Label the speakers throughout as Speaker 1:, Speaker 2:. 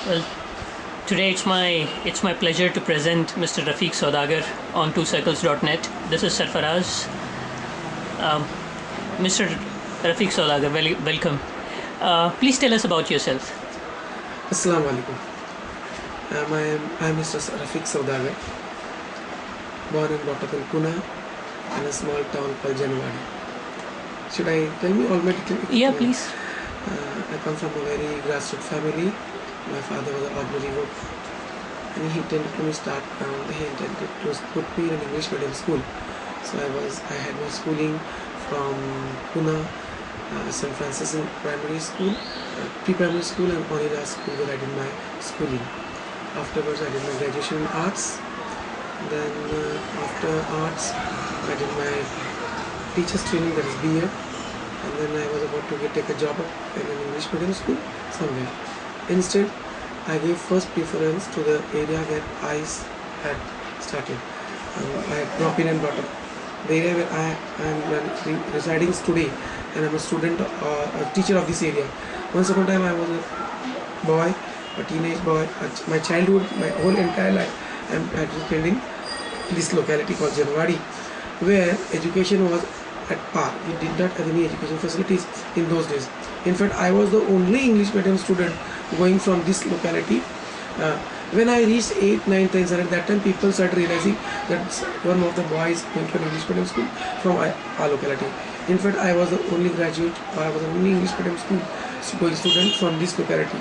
Speaker 1: Well, today it's my pleasure to present Mr. Rafiq Saudagar on twocircles.net. This is Sarfaraz. Mr. Rafiq Saudagar, welcome. Please tell us about yourself.
Speaker 2: Assalamu alaikum. I am Mr. Rafiq Saudagar, born and brought up in Pune, in a small town called Janwadi. Should I tell me all my details?
Speaker 1: Yeah, please.
Speaker 2: I come from a very grassroots family. My father was an ordinary worker, and he intended to put me in an English medium school. So I had my schooling from Pune, St. Francis Primary School, pre-primary school, and Onida School where I did my schooling. Afterwards, I did my graduation in arts. Then after arts, I did my teacher's training, that is B.Ed. And then I was about to take a job in an English medium school somewhere. Instead, I gave first preference to the area where I had started. I had brought up. The area where I am residing today, and I'm a student, a teacher of this area. Once upon a time, I was a boy, a teenage boy. My childhood, my whole entire life, I had been spending in this locality called Janwadi, where education was at par. We did not have any education facilities in those days. In fact, I was the only English medium student going from this locality. When I reached 8th, 9th, 10th, at that time people started realizing that one of the boys went to an English medium school from our locality. In fact, I was the only graduate, I was the only English medium school going student from this locality,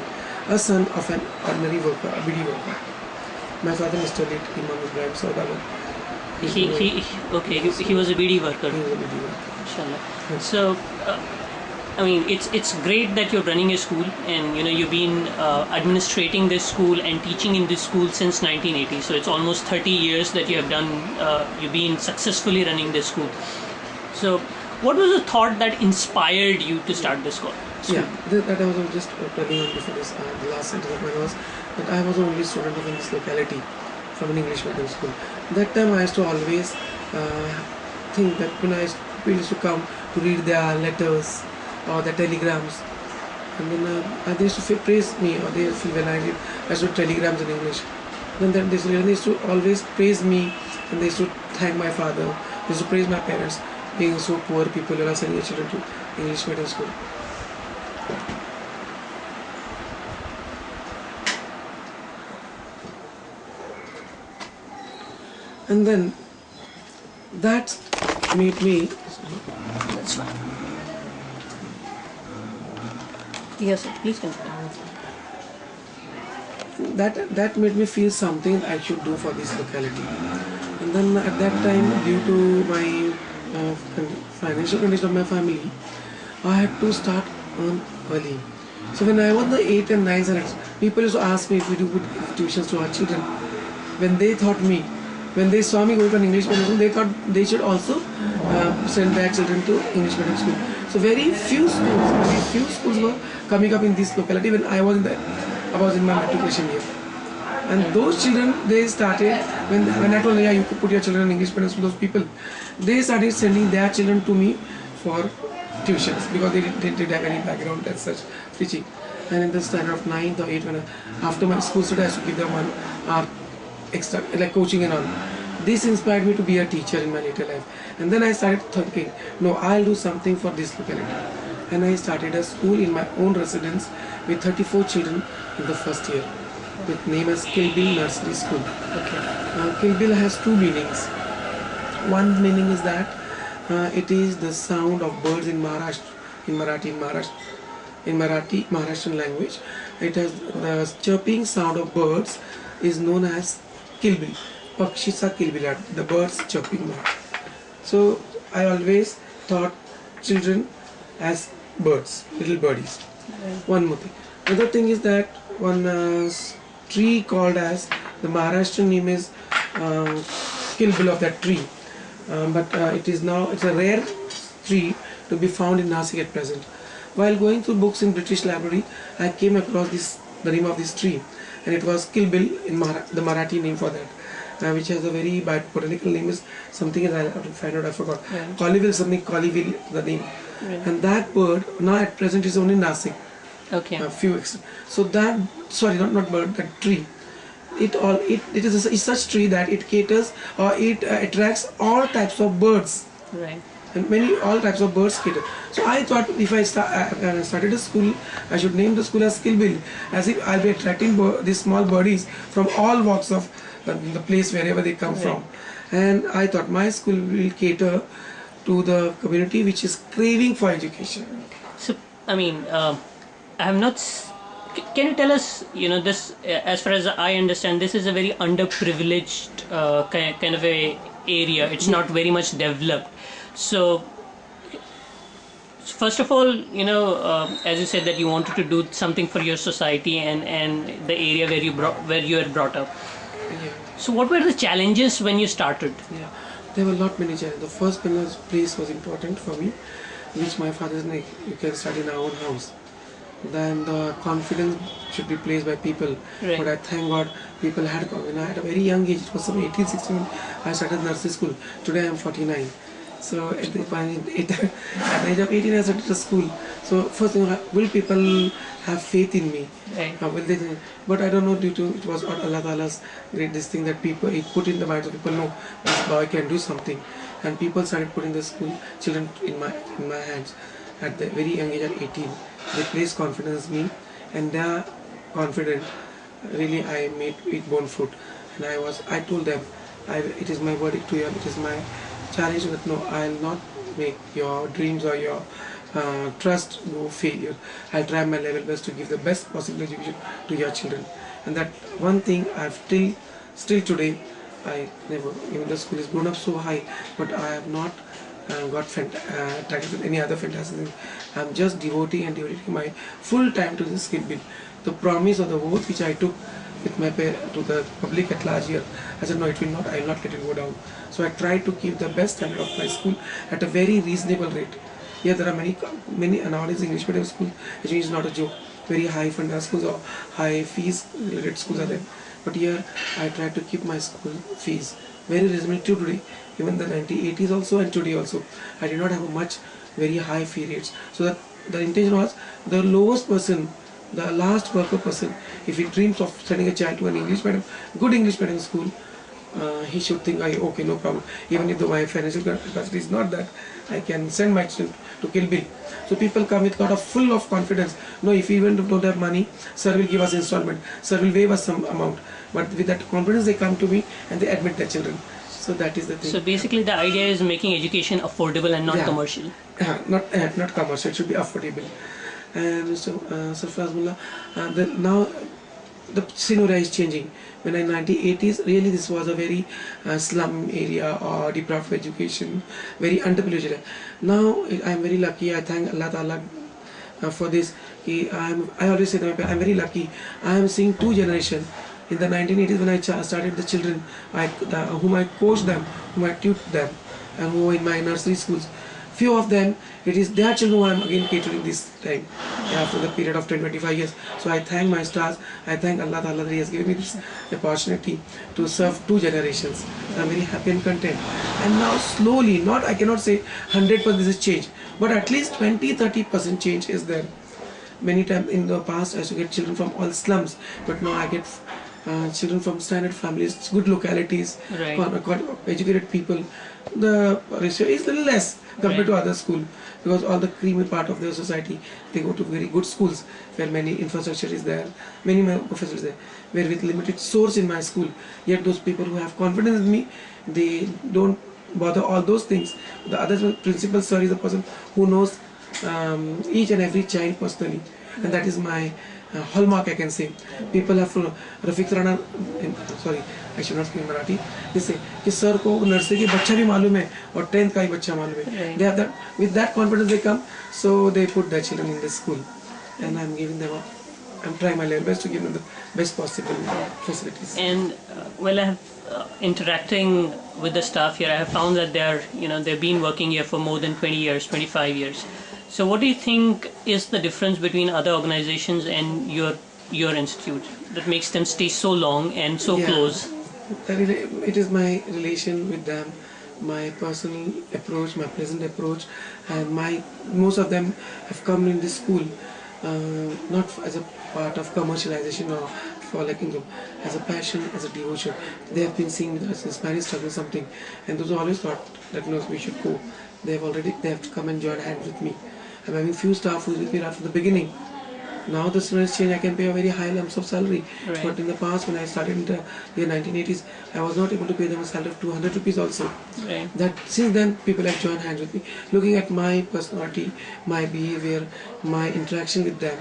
Speaker 2: a son of an ordinary worker, a BD worker. My father, Mr. Late Imam Rafiq Saudagar.
Speaker 1: He was a BD worker.
Speaker 2: He was a BD worker.
Speaker 1: Inshallah. So, I mean, it's great that you're running a school, and you've been administrating this school and teaching in this school since 1980. So it's almost 30 years that you have done. You've been successfully running this school. So, what was the thought that inspired you to start this school?
Speaker 2: Yeah, that I was just telling on before this. The last sentence of mine was that I was the only student of this locality from an English medium school. That time I used to always think that when people used to come to read their letters or their telegrams, and then they used to praise me, or they feel when I used to telegrams in English. Then they used to always praise me, and they used to thank my father. They used to praise my parents, being so poor people who are sending their children to English medium school. And then that made me.
Speaker 1: That's fine. Yes, sir. Please continue.
Speaker 2: That made me feel something I should do for this locality. And then at that time, due to my financial condition of my family, I had to start early. So when I was in the 8th and 9th standards, people used to ask me if we do good tuitions to our children. When they saw me going to an English medium school, they thought they should also send their children to English medium school. So very few schools were coming up in this locality when I was in my matriculation year. And those children, they started, when I told them, yeah, you could put your children in English medium school, those people, they started sending their children to me for tuitions, because they didn't have any background as such teaching. And in the standard of 9th or 8th, after my school study, I used to give them 1 hour extra, like coaching and all. This inspired me to be a teacher in my later life. And then I started thinking, no, I'll do something for this locality. And I started a school in my own residence with 34 children in the first year, with name as Kilbil Nursery School.
Speaker 1: Okay.
Speaker 2: Kilbil has 2 meanings. One meaning is that it is the sound of birds in Maharashtra, in Maharashtrian language. It has the chirping sound of birds is known as Kilbil. Pakshisa Kilbilat, the birds chirping. So I always thought children as birds, little birdies. One more thing. Another thing is that one tree called as, the Maharashtrian name is Kilbil of that tree. But it's a rare tree to be found in Nasik at present. While going through books in British Library, I came across the name of this tree, and it was Kilbil, in the Marathi name for that, which has a very botanical name is something that I have to find out, I forgot.
Speaker 1: Right.
Speaker 2: Coliville, the name. Right. And that bird now at present is only in Nasik.
Speaker 1: Okay.
Speaker 2: A few extra. So that, sorry, not bird, that tree. It is a such tree that it caters or it attracts all types of birds,
Speaker 1: Right.
Speaker 2: and many all types of birds cater. So I thought if I started a school, I should name the school as Kilbil, as if I'll be attracting these small birdies from all walks of the place wherever they come
Speaker 1: Right.
Speaker 2: from. And I thought my school will cater to the community which is craving for education.
Speaker 1: So, I mean, I have not. Can you tell us, this, as far as I understand, this is a very underprivileged kind of a area. It's not very much developed. So, first of all, as you said that you wanted to do something for your society and the area where you were brought up.
Speaker 2: Yeah.
Speaker 1: So, what were the challenges when you started?
Speaker 2: Yeah, there were lot many challenges. The first place was important for me, which my father is like, you can study in our own house. Then the confidence should be placed by people.
Speaker 1: Right.
Speaker 2: But I thank God people had confidence. I had a very young age, it was some 18, 16, I started nursery school. Today I am 49. So at the age of 18 I started a school. So first thing, will people have faith in me?
Speaker 1: Right.
Speaker 2: Will they? But I don't know, due to it was Allah Ta'ala's great this thing that people, it put in the minds of people, no, this boy can do something. And people started putting the school children in my hands at the very young age of 18. They placed confidence in me, and they are confident. Really, I made it born fruit, and I told them, it is my verdict to you. It is my challenge that no, I'll not make your dreams or your trust go failure. I'll try my level best to give the best possible education to your children, and that one thing I've still today. I never, even the school is grown up so high, but I have not got targeted with any other fantastic thing. I'm just devoting my full time to this skill build. The promise or the oath which I took with my to the public at large here, I said no, it will not. I will not let it go down. So I try to keep the best standard of my school at a very reasonable rate. Yeah, there are many nowadays English medium schools. Education is not a joke. Very high funded schools or high fees related schools are there. But here I try to keep my school fees very reasonable to today. Even the 1980s also and today also, I did not have a much very high fee rates. So that the intention was the lowest person, the last worker person, if he dreams of sending a child to an English medium, good English medium school, he should think, okay, no problem. Even if my financial capacity is not that, I can send my children to Kilbil. So people come with lot of full of confidence. No, if we even don't have money, sir will give us installment. Sir will waive us some amount. But with that confidence, they come to me and they admit their children. So that is the thing.
Speaker 1: So basically, the idea is making education affordable and not commercial.
Speaker 2: Not commercial. It should be affordable. And so, Sir Fazmullah, now the scenario is changing. When in 1980s, really this was a very slum area or deprived education, very underprivileged. Now I am very lucky. I thank Allah Ta'ala for this. I always say that I am very lucky. I am seeing two generations. In the 1980s, when I started the children, whom I coached them, whom I tutored them, and who were in my nursery schools, few of them, it is their children who I am again catering this time after the period of 10-25 years. So I thank my stars. I thank Allah Ta'ala that He has given me this opportunity to serve two generations. I am very happy and content. And now slowly, I cannot say 100% this is change, but at least 20-30% change is there. Many times in the past I used to get children from all slums, but now I get children from standard families, good localities,
Speaker 1: right,
Speaker 2: educated people. The ratio is a little less compared to other schools, because all the creamy part of the society, they go to very good schools where many infrastructure is there, many professors there, where with limited source in my school, yet those people who have confidence in me, they don't bother all those things. The other principal sir is a person who knows each and every child personally, and that is my hallmark, I can say. People have Rafiq Saudagar, sorry, I should not speak Marathi. They say कि sir को nursery के बच्चा भी मालूम है और 10th का ही बच्चा मालूम है. They have that, with that confidence they come, so they put their children in the school, and I'm giving them I'm trying my level best to give them the best possible facilities.
Speaker 1: And well, I have interacting with the staff here, I have found that they've been working here for more than 20 years, 25 years. So what do you think is the difference between other organizations and your institute that makes them stay so long and so close?
Speaker 2: It is my relation with them, my personal approach, my pleasant approach, and most of them have come in this school not as a part of commercialization or for like income, as a passion, as a devotion. They have been seeing us in Spanish struggling something, and those always thought that no, we should go. They have come and joined hands with me. I'm having few staff who's with me right from the beginning. Now the scenario change. I can pay a very high lumps of salary,
Speaker 1: Right.
Speaker 2: but in the past when I started in the year 1980s, I was not able to pay them a salary of 200 rupees also.
Speaker 1: Right.
Speaker 2: That since then people have joined hands with me, looking at my personality, my behavior, my interaction with them,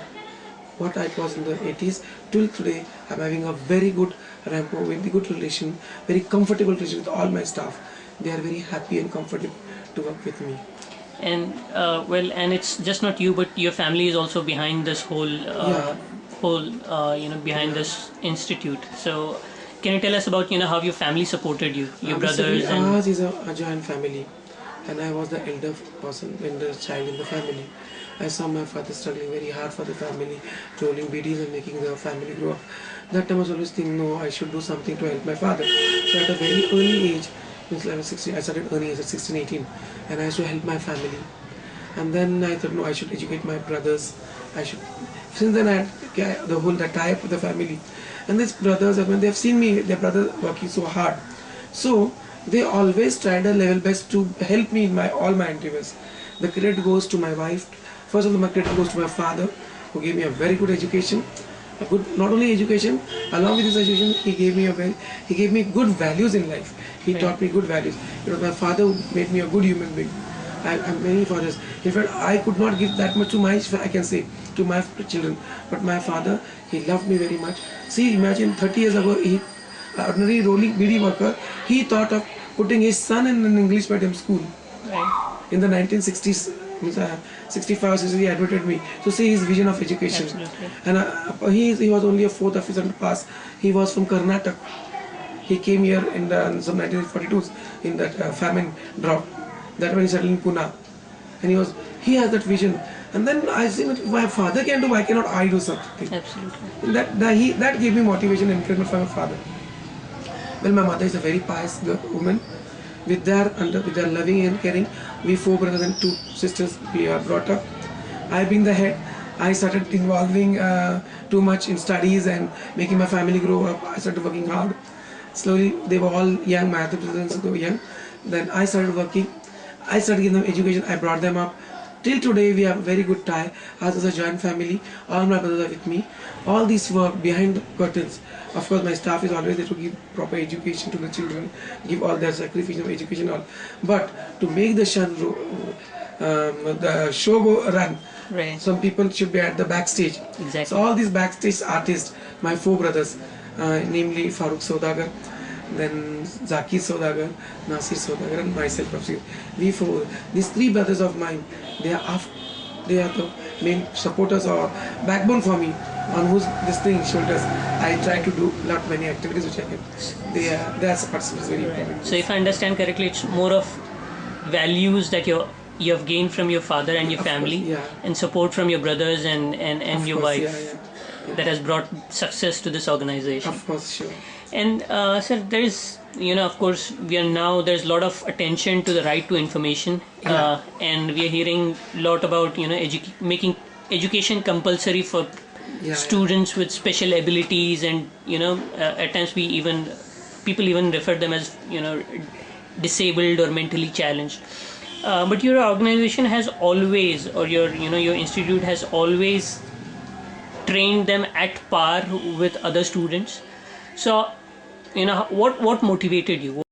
Speaker 2: what I was in the 80s till today. I'm having a very good rapport, very good relation, very comfortable relation with all my staff. They are very happy and comfortable to work with me.
Speaker 1: And well, and it's just not you, but your family is also behind this
Speaker 2: Yeah.
Speaker 1: behind this institute. So, can you tell us about how your family supported you, your
Speaker 2: Basically,
Speaker 1: brothers, and
Speaker 2: ours is a joint family, and I was the elder person, elder child in the family. I saw my father struggling very hard for the family, rolling BDs and making the family grow up. That time I was always thinking, no, I should do something to help my father. So at a very early age, means I was 16, I started early age at 16, 18, and I used to help my family. And then I thought, no, I should educate my brothers. I should. Since then, I had the whole that tie up with the family. And these brothers, when they have seen me, their brothers working so hard, so they always tried their level best to help me in my all my endeavors. The credit goes to my wife. First of all, my credit goes to my father, who gave me a very good education. A good, not only education, along with his education, he gave me good values in life. He taught me good values. It was my father who made me a good human being. I'm many fathers. In fact, I could not give that much to I can say, to my children. But my father, he loved me very much. See, imagine 30 years ago, ordinary rolling BD worker, he thought of putting his son in an English medium school.
Speaker 1: right?
Speaker 2: In the 1960s, 65, 60, he admitted me. So see his vision of education.
Speaker 1: Absolutely.
Speaker 2: And he was only a fourth officer to pass. He was from Karnataka. He came here in some 1942s in that famine drought. That when he settled in Pune, and he has that vision. And then I think if my father can do, why cannot I do something?
Speaker 1: Absolutely.
Speaker 2: That gave me motivation and encouragement from my father. Well, my mother is a very pious woman. With their loving and caring, we 4 brothers and 2 sisters, we are brought up. I being the head, I started involving too much in studies and making my family grow up. I started working hard. Slowly, they were all young, my other brothers were young. Then I started working. I started giving them education. I brought them up. Till today, we have a very good tie. As is a joint family. All my brothers are with me. All this work behind the curtains. Of course, my staff is always there to give proper education to the children, give all their sacrifice of education, all. But to make the show run,
Speaker 1: Right.
Speaker 2: some people should be at the backstage.
Speaker 1: Exactly.
Speaker 2: So all these backstage artists, my 4 brothers, namely Rafiq Saudagar, then Zaki Saudagar, Nasir Saudagar, and myself, Rafiq. These 3 brothers of mine, they are the main supporters or backbone for me, on whose this thing shoulders I try to do many activities which I can. Their support is very important.
Speaker 1: So, if I understand correctly, it's more of values that you have gained from your father and your
Speaker 2: Of course,
Speaker 1: family,
Speaker 2: yeah.
Speaker 1: and support from your brothers and
Speaker 2: Of
Speaker 1: your
Speaker 2: course,
Speaker 1: wife,
Speaker 2: yeah.
Speaker 1: that has brought success to this organization.
Speaker 2: Of course, sure.
Speaker 1: And sir, there is, of course, there's a lot of attention to the right to information, and we are hearing a lot about, making education compulsory for students with special abilities, and, at times people even refer them as, disabled or mentally challenged. But your organization has always, or your institute has always trained them at par with other students. So, what motivated you?